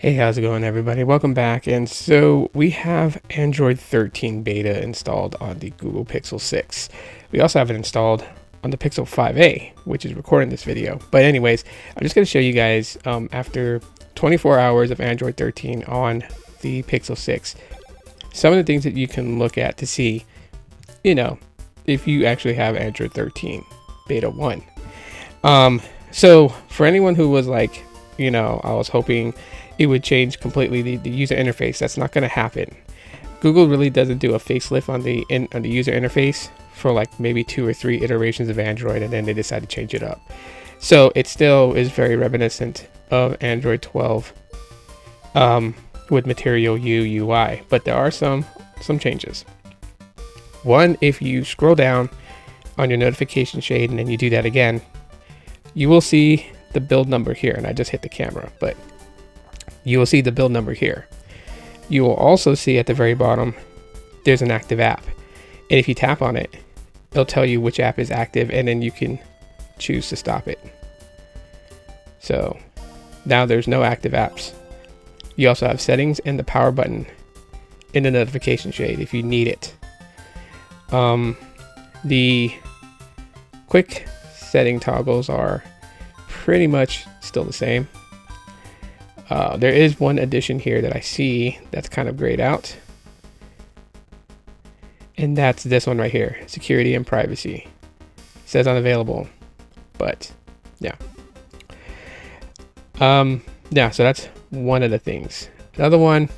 Hey, how's it going, everybody? Welcome back. And so we have Android 13 beta installed on the Google Pixel 6. We also have it installed on the Pixel 5a, which is recording this video. But anyways, I'm just going to show you guys after 24 hours of Android 13 on the Pixel 6, some of the things that you can look at to see, if you actually have Android 13 beta 1. So for anyone who was like, I was hoping it would change completely the user interface. That's not going to happen. Google really doesn't do a facelift on the user interface for like maybe 2 or 3 iterations of Android, and then they decide to change it up. So it still is very reminiscent of Android 12 with Material You UI, but there are some changes. One, if you scroll down on your notification shade and then you do that again, you will see the build number here, and I just hit the camera, but you will see the build number here. You will also see at the very bottom, there's an active app. And if you tap on it, it'll tell you which app is active, and then you can choose to stop it. So now there's no active apps. You also have settings and the power button in the notification shade if you need it. The quick setting toggles are pretty much still the same. There is one addition here that I see that's kind of grayed out, and that's this one right here, security and privacy. It says unavailable, but yeah. So that's one of the things. Another one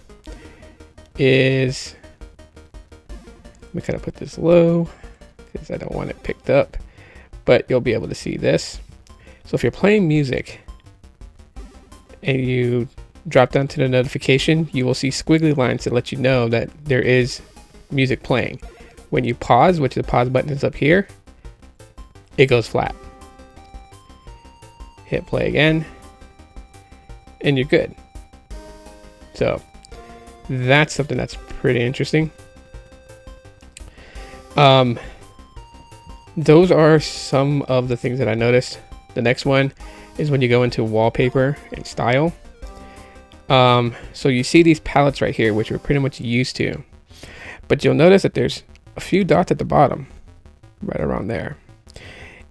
is, let me kind of put this low because I don't want it picked up, but you'll be able to see this. So if you're playing music and you drop down to the notification, you will see squiggly lines to let you know that there is music playing. When you pause, which the pause button is up here, it goes flat. Hit play again, and you're good. So that's something that's pretty interesting. Those are some of the things that I noticed. The next one is when you go into wallpaper and style. So you see these palettes right here, which we're pretty much used to, but you'll notice that there's a few dots at the bottom, right around there.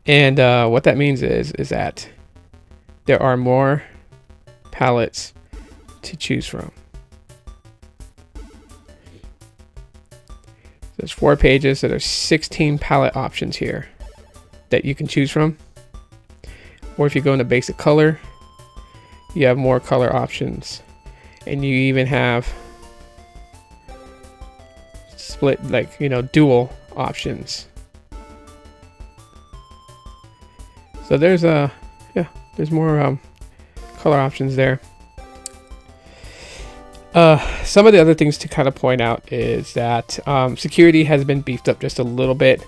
And what that means is that there are more palettes to choose from. There's 4 pages, so there's 16 palette options here that you can choose from. Or if you go into basic color, you have more color options, and you even have split, dual options. So there's there's more color options there. Some of the other things to kind of point out is that security has been beefed up just a little bit.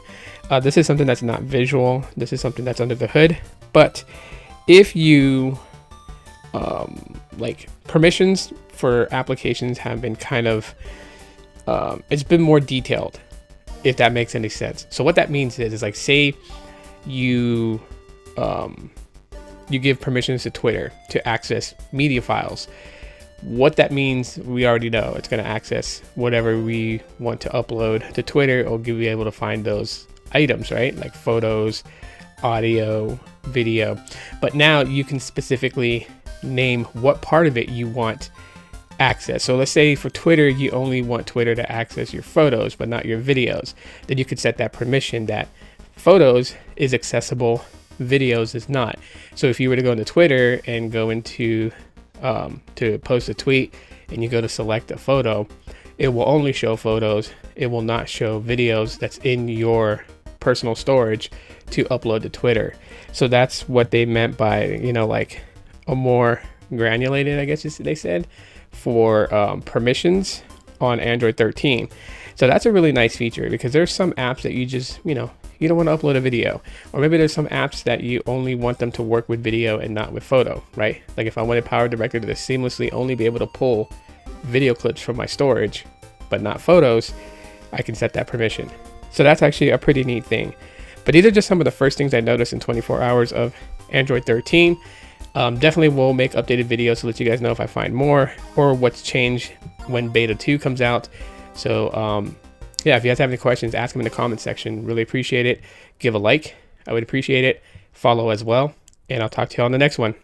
This is something that's not visual. This is something that's under the hood. But if you permissions for applications have been kind of it's been more detailed, if that makes any sense. So what that means is like, say you give permissions to Twitter to access media files. What that means, we already know. It's going to access whatever we want to upload to Twitter. It'll be able to find those items, right? Like photos, audio, video. But now you can specifically name what part of it you want access. So let's say for Twitter, you only want Twitter to access your photos, but not your videos. Then you could set that permission that photos is accessible, videos is not. So if you were to go into Twitter and go into to post a tweet, and you go to select a photo, it will only show photos. It will not show videos that's in your personal storage to upload to Twitter. So that's what they meant by, like a more granulated, I guess they said, for permissions on Android 13. So that's a really nice feature, because there's some apps that you just, you don't want to upload a video, or maybe there's some apps that you only want them to work with video and not with photo, right? Like if I wanted Power Director to seamlessly only be able to pull video clips from my storage, but not photos, I can set that permission. So that's actually a pretty neat thing. But these are just some of the first things I noticed in 24 hours of Android 13. Definitely will make updated videos to let you guys know if I find more or what's changed when beta 2 comes out. So yeah, if you guys have any questions, ask them in the comment section. Really appreciate it. Give a like, I would appreciate it. Follow as well, and I'll talk to you on the next one.